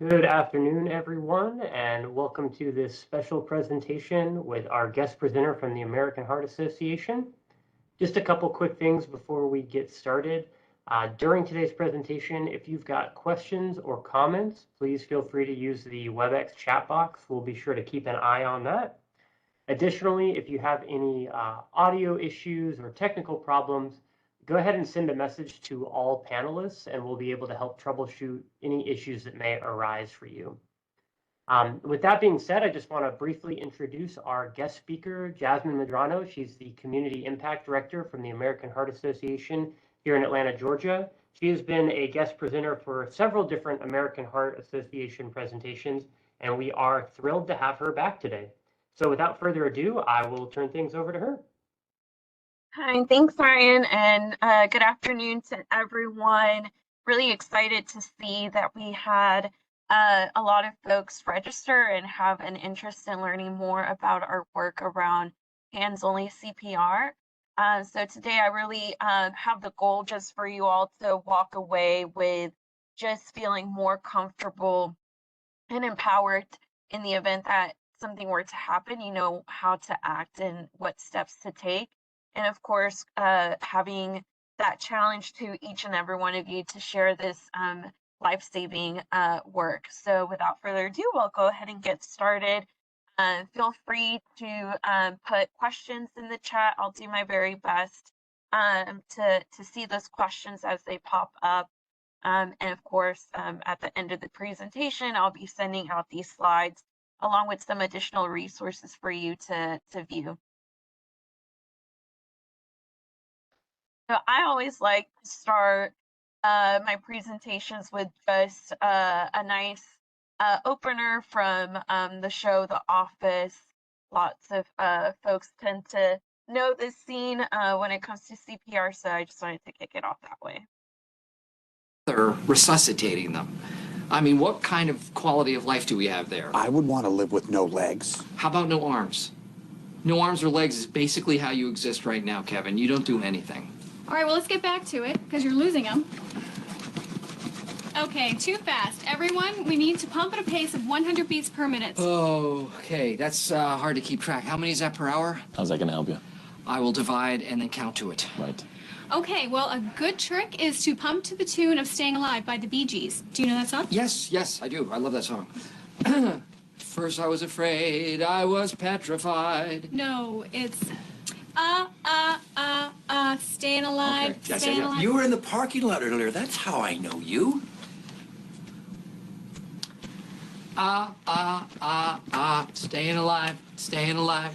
Good afternoon, everyone, and welcome to this special presentation with our guest presenter from the American Heart Association. Just a couple quick things before we get started. During today's presentation, if you've got questions or comments, please feel free to use the WebEx chat box. We'll be sure to keep an eye on that. Additionally, if you have any audio issues or technical problems, go ahead and send a message to all panelists, and we'll be able to help troubleshoot any issues that may arise for you. With that being said, I just want to briefly introduce our guest speaker, Jasmine Medrano. She's the Community Impact Director from the American Heart Association here in Atlanta, Georgia. She has been a guest presenter for several different American Heart Association presentations, and we are thrilled to have her back today. So without further ado, I will turn things over to her. Hi, thanks, Ryan, and good afternoon to everyone. Really excited to see that we had a lot of folks register and have an interest in learning more about our work around hands-only CPR. So today I really have the goal just for you all to walk away with just feeling more comfortable and empowered in the event that something were to happen, you know how to act and what steps to take. And of course, having that challenge to each and every one of you to share this life-saving work. So without further ado, I'll go ahead and get started. Feel free to put questions in the chat. I'll do my very best to see those questions as they pop up. And of course, at the end of the presentation, I'll be sending out these slides along with some additional resources for you to view. So I always like to start my presentations with just a nice opener from the show The Office. Lots of folks tend to know this scene when it comes to CPR, so I just wanted to kick it off that way. They're resuscitating them. I mean, what kind of quality of life do we have there? I would want to live with no legs. How about no arms? No arms or legs is basically how you exist right now, Kevin. You don't do anything. All right, well, let's get back to it, because you're losing them. Okay, too fast. Everyone, we need to pump at a pace of 100 beats per minute. Oh, okay. That's hard to keep track. How many is that per hour? How's that going to help you? I will divide and then count to it. Right. Okay, well, a good trick is to pump to the tune of Staying Alive by the Bee Gees. Do you know that song? Yes, I do. I love that song. First I was afraid, I was petrified. No, it's staying alive, Okay. Yes, staying yeah. alive. You were in the parking lot earlier. That's how I know you. Staying alive, staying alive.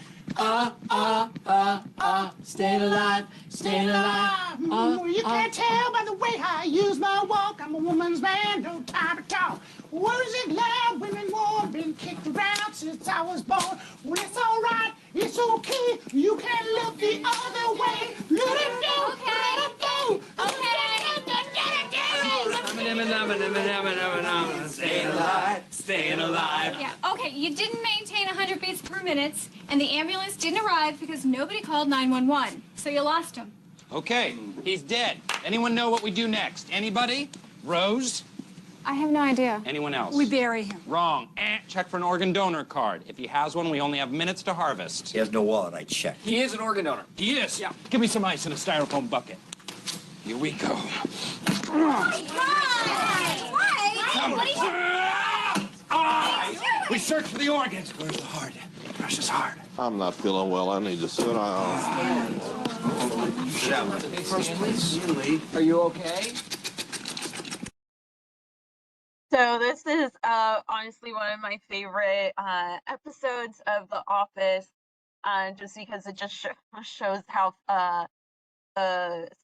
Staying alive, staying alive. You can't tell by the way I use my walk. I'm a woman's man, no time to talk. Words it loud, women warm, been kicked around since I was born. Well, it's all right, it's okay. You can look the other way. Let it go, let it go. Staying alive, staying alive. Yeah, okay, you didn't maintain 100 beats per minute, and the ambulance didn't arrive because nobody called 911, so you lost him. Okay, he's dead. Anyone know what we do next? Anybody? Rose? I have no idea. Anyone else? We bury him. Wrong. Check for an organ donor card. If he has one, we only have minutes to harvest. He has no wallet. I checked. He is an organ donor. He is? Yeah. Give me some ice in a styrofoam bucket. Here we go. We search for the organs. Where's the heart? Precious heart. I'm not feeling well. I need to sit down. Stanley, are you okay? So this is honestly one of my favorite episodes of The Office, just because it just shows how a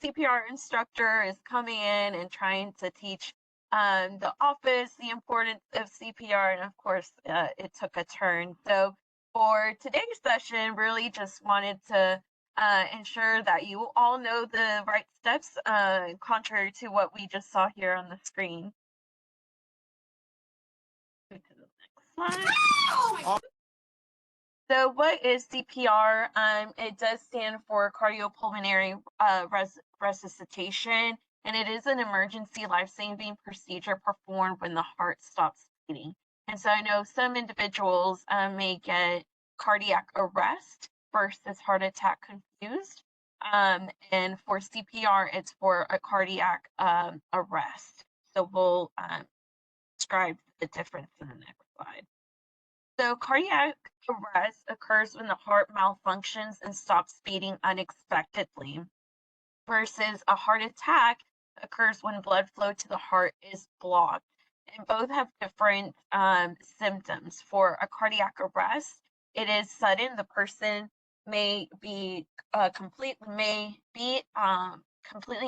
CPR instructor is coming in and trying to teach the office the importance of CPR, and of course it took a turn. So for today's session, really just wanted to ensure that you all know the right steps, contrary to what we just saw here on the screen. Go to the next slide. So what is CPR? It does stand for cardiopulmonary resuscitation, and it is an emergency life-saving procedure performed when the heart stops speeding. And so I know some individuals may get cardiac arrest versus heart attack confused. And for CPR, it's for a cardiac arrest. So we'll describe the difference in the next slide. So cardiac arrest occurs when the heart malfunctions and stops beating unexpectedly, versus a heart attack occurs when blood flow to the heart is blocked. And both have different symptoms. For a cardiac arrest, it is sudden. The person may be completely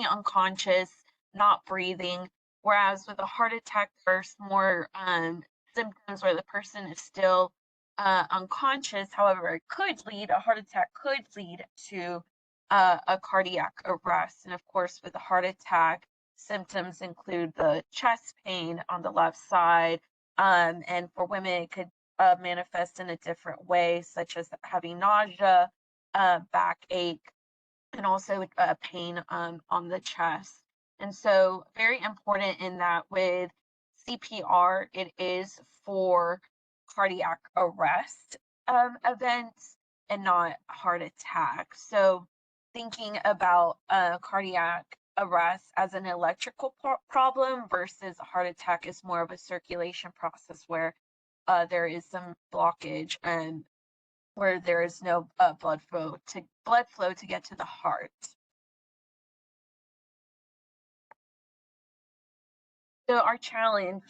unconscious, not breathing. Whereas with a heart attack, there's more symptoms where the person is still unconscious. However, a heart attack could lead to a cardiac arrest. And of course, with a heart attack, symptoms include the chest pain on the left side. And for women, it could manifest in a different way, such as having nausea, backache, and also pain on the chest. And so very important in that with CPR, it is for cardiac arrest events and not heart attack. So thinking about cardiac arrest as an electrical problem versus a heart attack is more of a circulation process where there is some blockage and where there is no blood flow to get to the heart. So our challenge,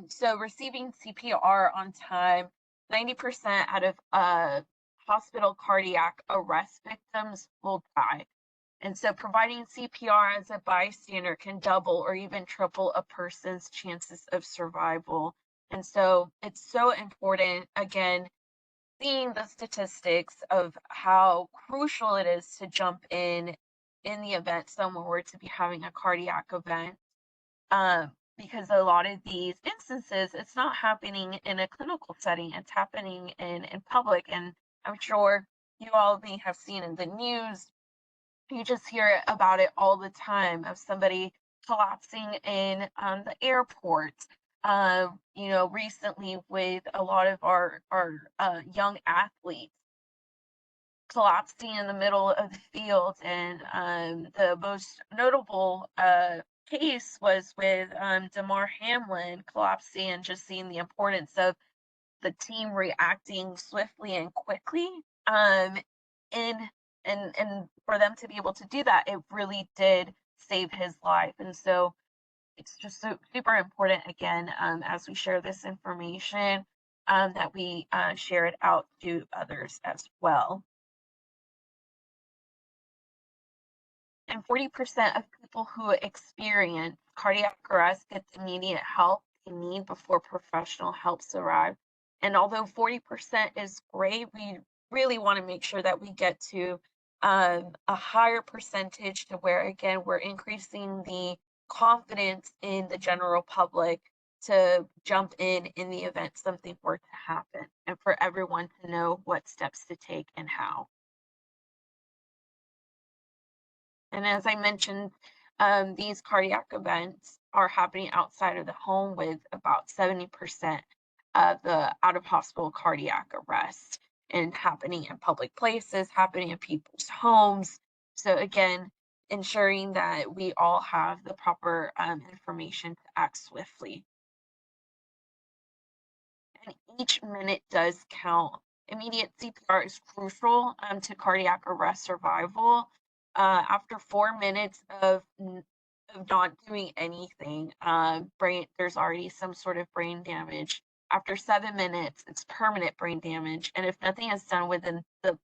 so receiving CPR on time, 90% out of hospital cardiac arrest victims will die. And so providing CPR as a bystander can double or even triple a person's chances of survival. And so it's so important, again, seeing the statistics of how crucial it is to jump in the event someone were to be having a cardiac event. Because a lot of these instances, it's not happening in a clinical setting, it's happening in public. And I'm sure you all may have seen in the news, you just hear about it all the time of somebody collapsing in the airport. Recently with a lot of our young athletes collapsing in the middle of the field. And the most notable case was with Damar Hamlin collapsing, and just seeing the importance of the team reacting swiftly and quickly. And for them to be able to do that, it really did save his life. And so it's just super important, again, as we share this information, that we share it out to others as well. And 40% of people who experience cardiac arrest get the immediate help they need before professional helps arrive. And although 40% is great, we really want to make sure that we get to a higher percentage, to where, again, we're increasing the confidence in the general public to jump in the event something were to happen, and for everyone to know what steps to take and how. And as I mentioned, these cardiac events are happening outside of the home, with about 70% of the out-of-hospital cardiac arrest, and happening in public places, happening in people's homes. So again, ensuring that we all have the proper information to act swiftly. And each minute does count. Immediate CPR is crucial to cardiac arrest survival. After 4 minutes of not doing anything, there's already some sort of brain damage. After 7 minutes, it's permanent brain damage. And if nothing is done within the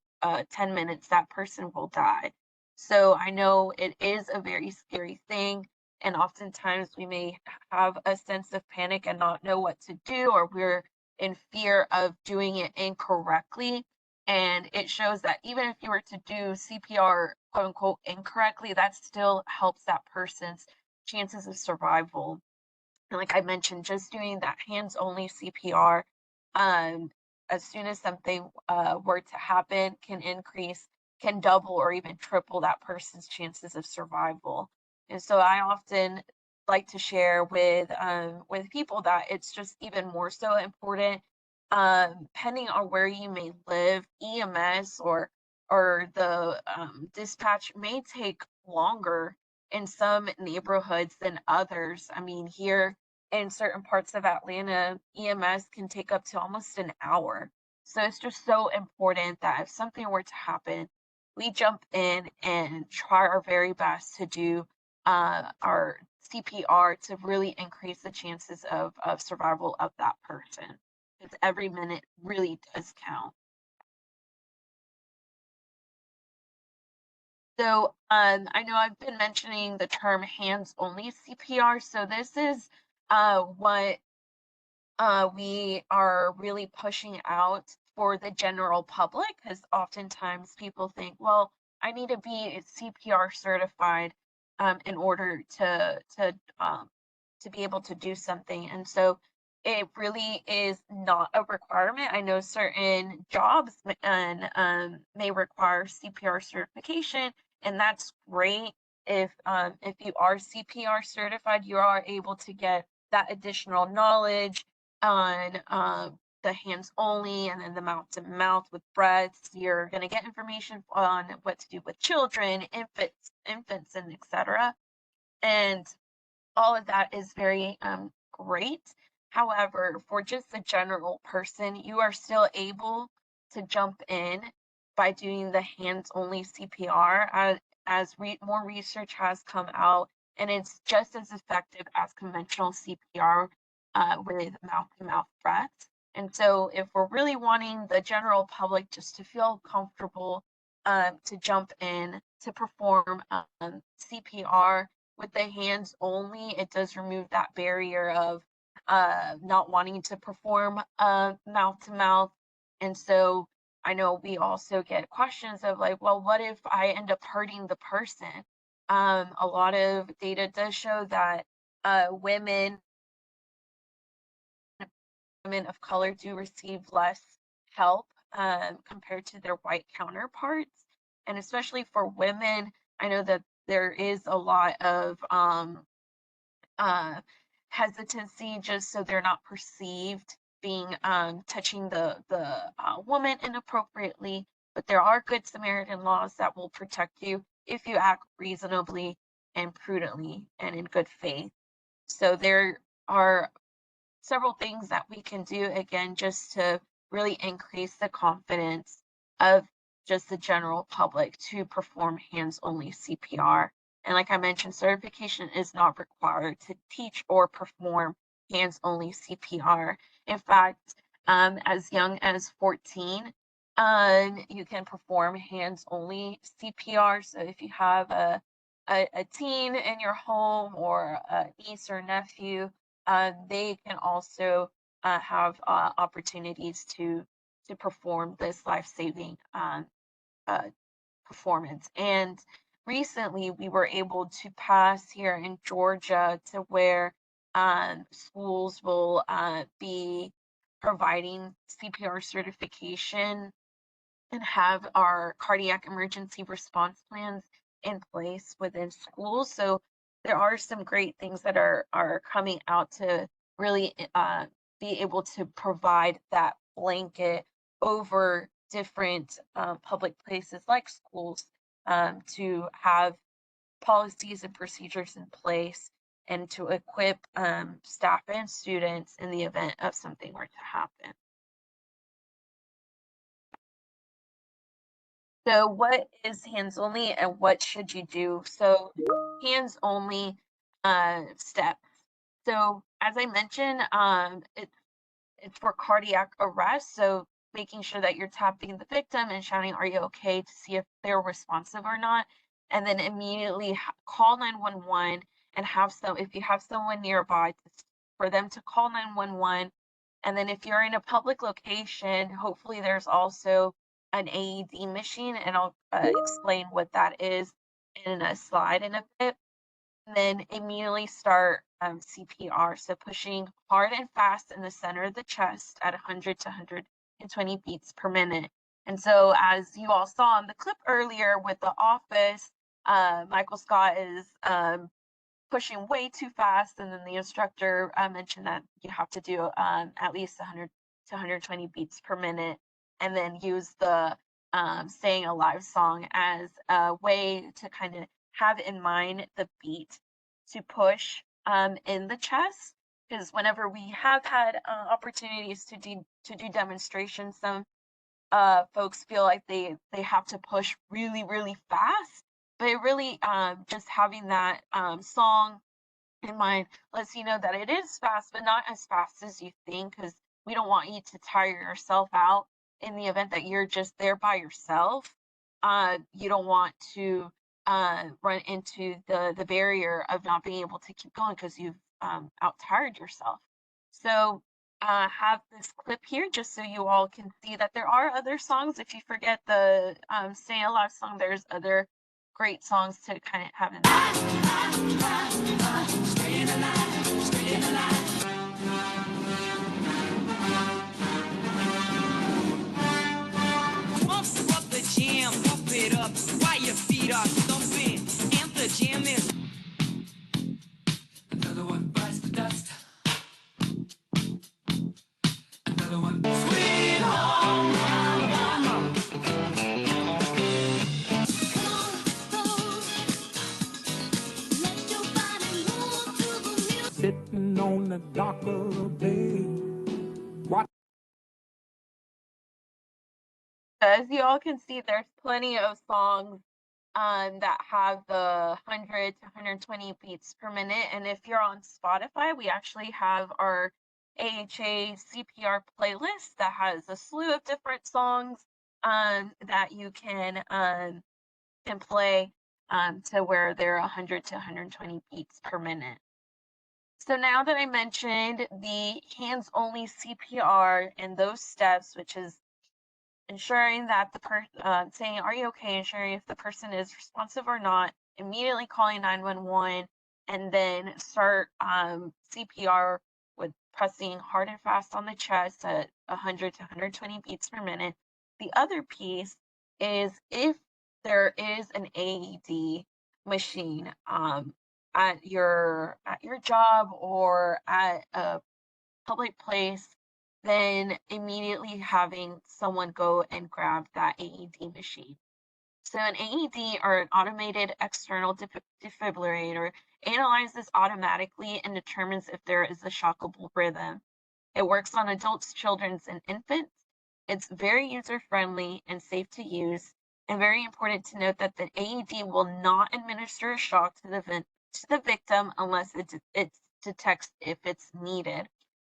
10 minutes, that person will die. So I know it is a very scary thing. And oftentimes we may have a sense of panic and not know what to do, or we're in fear of doing it incorrectly. And it shows that even if you were to do CPR, quote unquote, incorrectly, that still helps that person's chances of survival. And like I mentioned, just doing that hands only CPR, as soon as something were to happen, can double or even triple that person's chances of survival. And so I often like to share with people that it's just even more so important. Depending on where you may live, EMS or the dispatch may take longer in some neighborhoods than others. I mean, here in certain parts of Atlanta, EMS can take up to almost an hour. So it's just so important that if something were to happen, we jump in and try our very best to do our CPR to really increase the chances of survival of that person. Because every minute really does count. So I know I've been mentioning the term hands-only CPR. So this is what we are really pushing out for the general public, because oftentimes people think, well, I need to be CPR certified in order to be able to do something. And so it really is not a requirement. I know certain jobs and may require CPR certification, and that's great. If you are CPR certified, you are able to get that additional knowledge on the hands only and then the mouth to mouth with breaths. You're going to get information on what to do with children, infants, and etc. And all of that is very great. However, for just the general person, you are still able to jump in by doing the hands-only CPR more research has come out, and it's just as effective as conventional CPR with mouth-to-mouth breaths. And so if we're really wanting the general public just to feel comfortable to jump in to perform CPR, with the hands only, it does remove that barrier of not wanting to perform mouth to mouth. And so I know we also get questions of like, well, what if I end up hurting the person? A lot of data does show that women of color do receive less help compared to their white counterparts. And especially for women, I know that there is a lot of hesitancy just so they're not perceived being touching the woman inappropriately. But there are Good Samaritan laws that will protect you if you act reasonably and prudently and in good faith. So there are several things that we can do, again, just to really increase the confidence of just the general public to perform hands-only CPR. And like I mentioned, certification is not required to teach or perform hands-only CPR. In fact, as young as 14, you can perform hands-only CPR. So if you have a teen in your home or a niece or nephew, they can also have opportunities to perform this life-saving performance. And recently, we were able to pass here in Georgia to where schools will be providing CPR certification and have our cardiac emergency response plans in place within schools. So there are some great things that are coming out to really be able to provide that blanket over different public places like schools to have policies and procedures in place and to equip staff and students in the event of something were to happen. So what is hands only and what should you do? So hands only steps. So as I mentioned, it's for cardiac arrest. So making sure that you're tapping the victim and shouting, "Are you okay?" to see if they're responsive or not. And then immediately call 911 and if you have someone nearby, for them to call 911. And then if you're in a public location, hopefully there's also an AED machine, and I'll explain what that is in a slide in a bit. And then immediately start CPR. So pushing hard and fast in the center of the chest at 100 to 120 beats per minute. And so as you all saw in the clip earlier with The Office, Michael Scott is pushing way too fast, and then the instructor mentioned that you have to do at least 100 to 120 beats per minute, and then use the Staying Alive song as a way to kind of have in mind the beat to push in the chest. Because whenever we have had opportunities to do demonstrations, some folks feel like they have to push really, really fast, but it really just having that song in mind lets you know that it is fast, but not as fast as you think, because we don't want you to tire yourself out in the event that you're just there by yourself. You don't want to run into the barrier of not being able to keep going because you've out tired yourself. So have this clip here just so you all can see that there are other songs. If you forget the Stay Alive song, there's other great songs to kind of have in there. Up the jam, pump it up while your feet are thumping, and the jam is another one bites the dust. Another one. Sweet home Alabama. Sitting on the dock of the bay. As you all can see, there's plenty of songs that have the 100 to 120 beats per minute. And if you're on Spotify, we actually have our AHA CPR playlist that has a slew of different songs that you can play to where they're 100 to 120 beats per minute. So now that I mentioned the hands-only CPR and those steps, which is ensuring that the person saying, "Are you okay?" ensuring if the person is responsive or not, immediately calling 911, and then start CPR with pressing hard and fast on the chest at 100 to 120 beats per minute. The other piece is if there is an AED machine at your job or at a public place, then immediately having someone go and grab that AED machine. So an AED, or an automated external defibrillator, analyzes automatically and determines if there is a shockable rhythm. It works on adults, children, and infants. It's very user-friendly and safe to use, and very important to note that the AED will not administer a shock to the victim unless it detects if it's needed.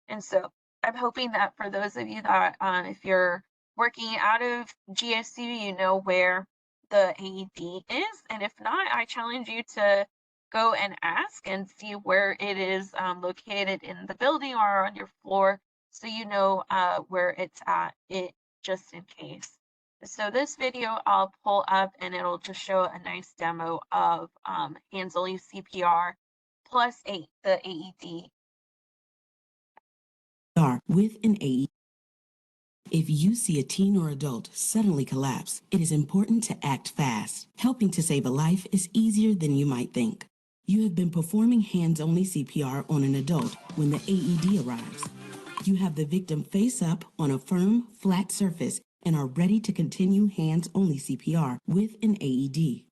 And so I'm hoping that for those of you that, if you're working out of GSU, you know where the AED is. And if not, I challenge you to go and ask and see where it is located in the building or on your floor, so you know where it's at, just in case. So this video I'll pull up and it'll just show a nice demo of hands-only CPR plus the AED. With an AED. If you see a teen or adult suddenly collapse, it is important to act fast. Helping to save a life is easier than you might think. You have been performing hands-only CPR on an adult when the AED arrives. You have the victim face up on a firm, flat surface and are ready to continue hands-only CPR with an AED.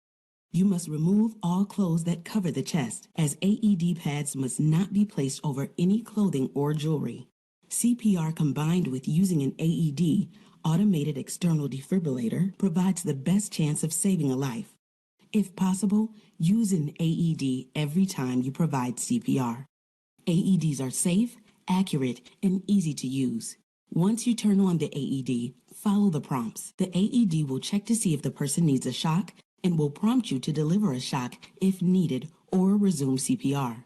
You must remove all clothes that cover the chest, as AED pads must not be placed over any clothing or jewelry. CPR combined with using an AED, automated external defibrillator, provides the best chance of saving a life. If possible, use an AED every time you provide CPR. AEDs are safe, accurate, and easy to use. Once you turn on the AED, follow the prompts. The AED will check to see if the person needs a shock and will prompt you to deliver a shock if needed or resume CPR.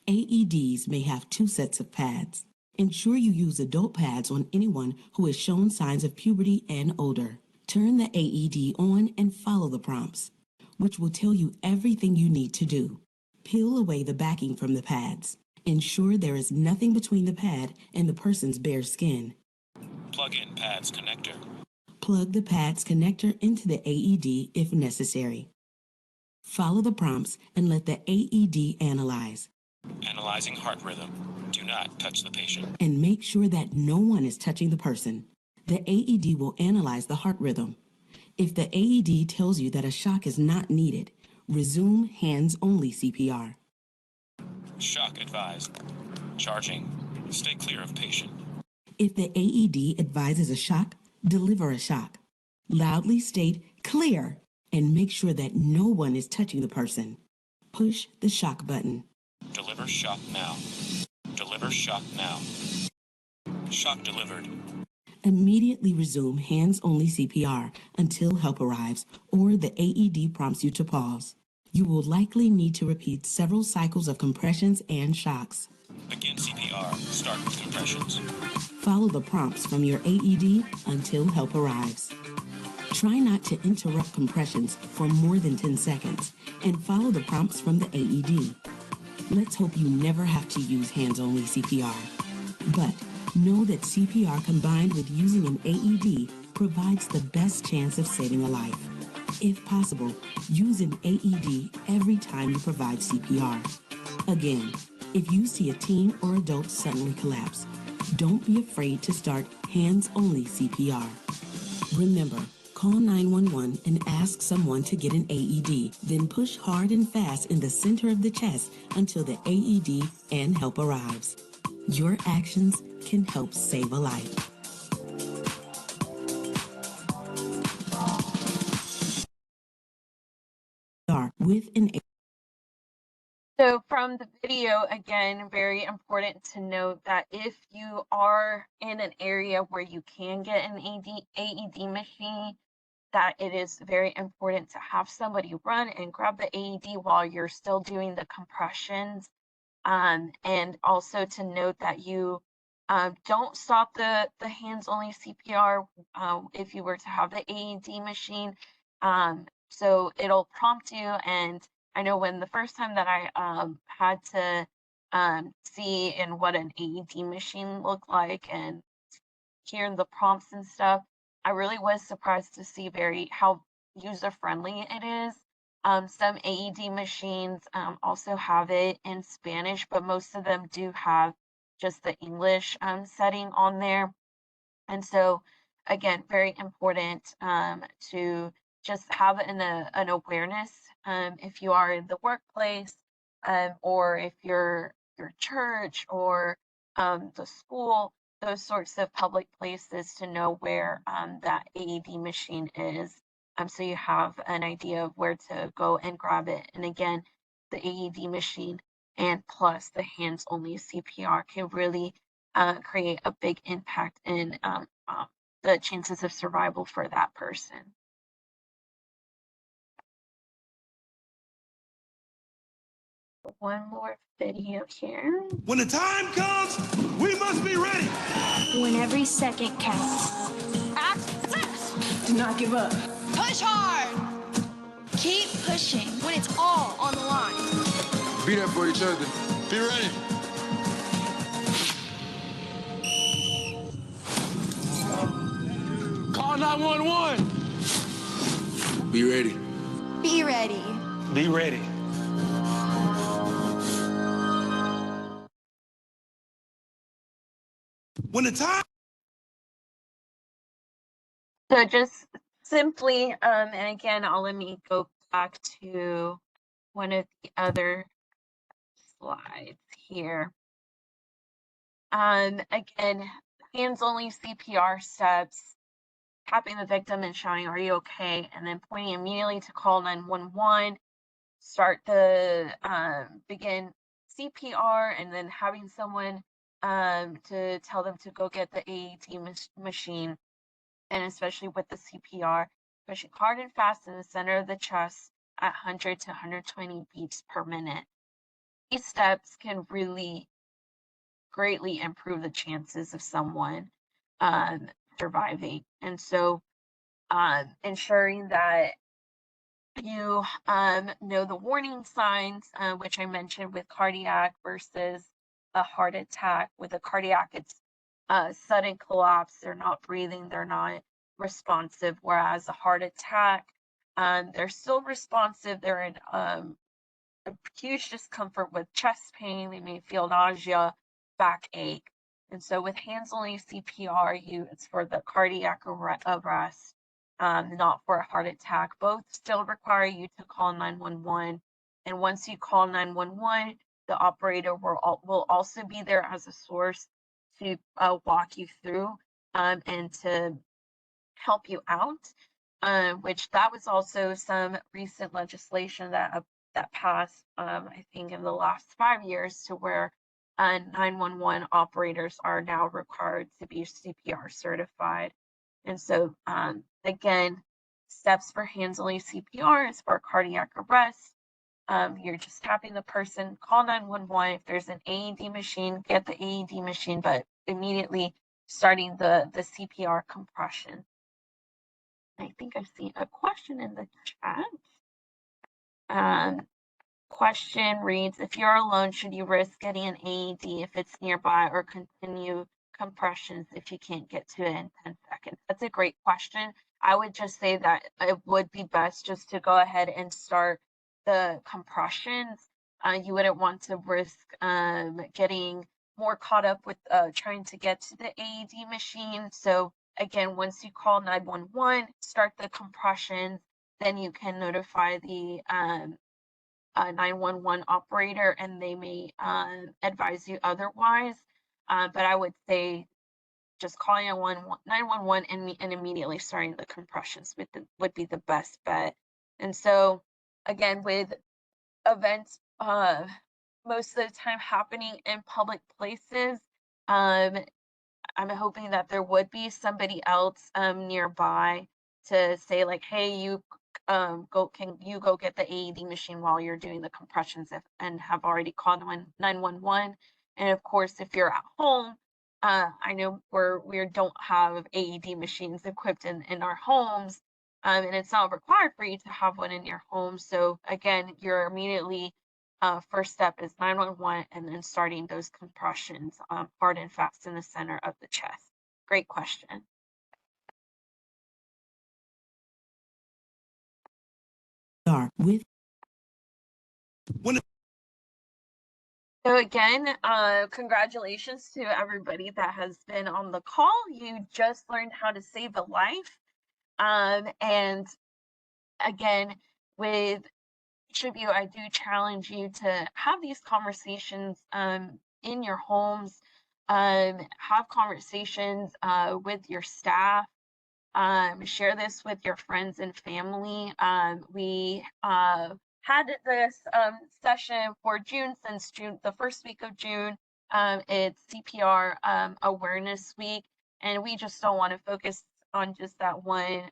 AEDs may have 2 sets of pads. Ensure you use adult pads on anyone who has shown signs of puberty and older. Turn the AED on and follow the prompts, which will tell you everything you need to do. Peel away the backing from the pads. Ensure there is nothing between the pad and the person's bare skin. Plug in pads connector. Plug the pads connector into the AED if necessary. Follow the prompts and let the AED analyze. Analyzing heart rhythm. Do not touch the patient. And make sure that no one is touching the person. The AED will analyze the heart rhythm. If the AED tells you that a shock is not needed, resume hands-only CPR. Shock advised. Charging. Stay clear of patient. If the AED advises a shock, deliver a shock. Loudly state "clear" and make sure that no one is touching the person. Push the shock button. Deliver shock now. Deliver shock now. Shock delivered. Immediately resume hands-only CPR until help arrives or the AED prompts you to pause. You will likely need to repeat several cycles of compressions and shocks. Begin CPR. Start with compressions. Follow the prompts from your AED until help arrives. Try not to interrupt compressions for more than 10 seconds and follow the prompts from the AED. Let's hope you never have to use hands-only CPR. But know that CPR combined with using an AED provides the best chance of saving a life. If possible, use an AED every time you provide CPR. Again, if you see a teen or adult suddenly collapse, don't be afraid to start hands-only CPR. Remember, call 911 and ask someone to get an AED, then push hard and fast in the center of the chest until the AED and help arrives. Your actions can help save a life. With an So from the video, again, very important to note that if you are in an area where you can get an AED machine, that it is very important to have somebody run and grab the AED while you're still doing the compressions. And also to note that you don't stop the hands-only CPR if you were to have the AED machine. So it'll prompt you, and I know when the first time that I had to see in what an AED machine looked like and hearing the prompts and stuff, I really was surprised to see how user-friendly it is. Some AED machines also have it in Spanish, but most of them do have just the English setting on there. And so, again, very important to just have an awareness if you are in the workplace or if you're your church or the school, those sorts of public places, to know where that AED machine is. So you have an idea of where to go and grab it. And again, the AED machine and plus the hands-only CPR can really create a big impact in the chances of survival for that person. One more video here. When the time comes, we must be ready. When every second counts. Act fast. Do not give up. Push hard. Keep pushing when it's all on the line. Be there for each other. Be ready. Call 911. Be ready. Be ready. Be ready. When the time. So just simply, and again, let me go back to one of the other slides here. Again, hands-only CPR steps, tapping the victim and shouting, "Are you okay?" And then pointing immediately to call 911, start the begin CPR, and then having someone to tell them to go get the AED machine. And especially with the CPR, pushing hard and fast in the center of the chest at 100 to 120 beats per minute. These steps can really greatly improve the chances of someone surviving. And so ensuring that you know the warning signs, which I mentioned with cardiac versus a heart attack. With a cardiac, it's sudden collapse, they're not breathing, they're not responsive, whereas a heart attack, They're still responsive. They're in a huge discomfort with chest pain. They may feel nausea, backache. And so with hands-only CPR, it's for the cardiac arrest, not for a heart attack. Both still require you to call 911. And once you call 911, the operator will also be there as a source to walk you through and to help you out, which that was also some recent legislation that passed, I think in the last 5 years, to where 911 operators are now required to be CPR certified. And so, again, steps for hands-only CPR is for cardiac arrest. You're just tapping the person, call 911. If there's an AED machine, get the AED machine, but immediately starting the CPR compression. I think I see a question in the chat. Question reads, if you're alone, should you risk getting an AED if it's nearby, or continue compressions if you can't get to it in 10 seconds? That's a great question. I would just say that it would be best just to go ahead and start the compressions. You wouldn't want to risk getting more caught up with trying to get to the AED machine. So again, once you call 911, start the compressions, then you can notify the 911 operator, and they may advise you otherwise. But I would say just calling 911 and immediately starting the compressions would be the best bet. And so, again, with events most of the time happening in public places, I'm hoping that there would be somebody else nearby to say, like, hey, you can you go get the AED machine while you're doing the compressions, and have already called 911. And of course, if you're at home, I know we don't have AED machines equipped in our homes, and it's not required for you to have one in your home. So again, you're immediately first step is 911, and then starting those compressions hard and fast in the center of the chest. Great question. With So again, congratulations to everybody that has been on the call. You just learned how to save a life. And again, with each of you, I do challenge you to have these conversations in your homes, have conversations with your staff, share this with your friends and family. We had this session for June, since June, the first week of June. It's CPR Awareness Week, and we just don't want to focus on just that one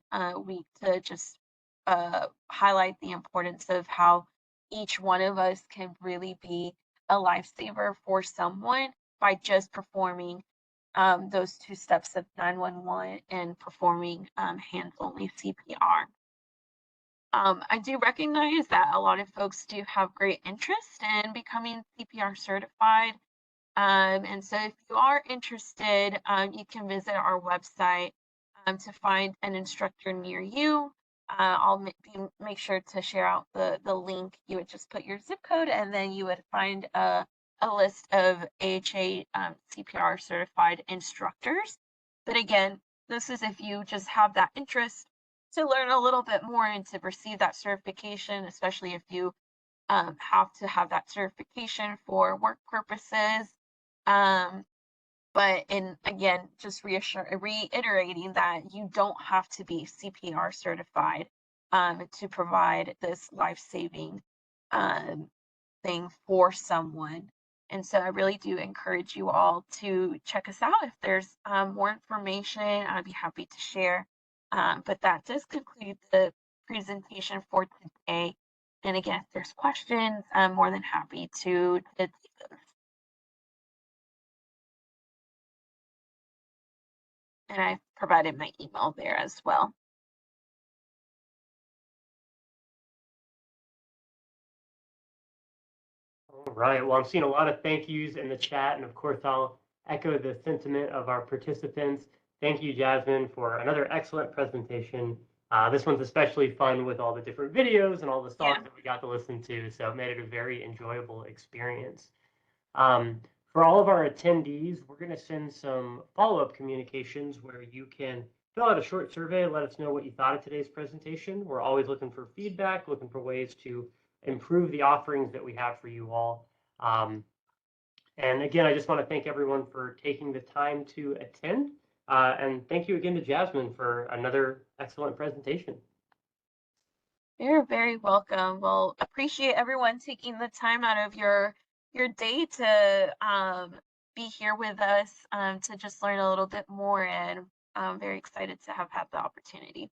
week to just highlight the importance of how each one of us can really be a lifesaver for someone by just performing those 2 steps of 911 and performing hands-only CPR. I do recognize that a lot of folks do have great interest in becoming CPR certified. And so if you are interested, you can visit our website to find an instructor near you. I'll make sure to share out the link. You would just put your zip code, and then you would find a list of AHA CPR certified instructors. But again, this is if you just have that interest to learn a little bit more and to receive that certification, especially if you have to have that certification for work purposes. But again, just reiterating that you don't have to be CPR certified to provide this life-saving thing for someone. And so I really do encourage you all to check us out. If there's more information, I'd be happy to share. But that does conclude the presentation for today. And again, if there's questions, I'm more than happy to take those. And I've provided my email there as well. All right. Well, I'm seeing a lot of thank yous in the chat, and of course, I'll echo the sentiment of our participants. Thank you, Jasmine, for another excellent presentation. This one's especially fun with all the different videos and all the songs that we got to listen to, so it made it a very enjoyable experience. For all of our attendees, we're going to send some follow-up communications where you can fill out a short survey and let us know what you thought of today's presentation. We're always looking for feedback, looking for ways to improve the offerings that we have for you all. And again, I just want to thank everyone for taking the time to attend. And thank you again to Jasmine for another excellent presentation. You're very welcome. Well, appreciate everyone taking the time out of your day to be here with us to just learn a little bit more, and I'm very excited to have had the opportunity.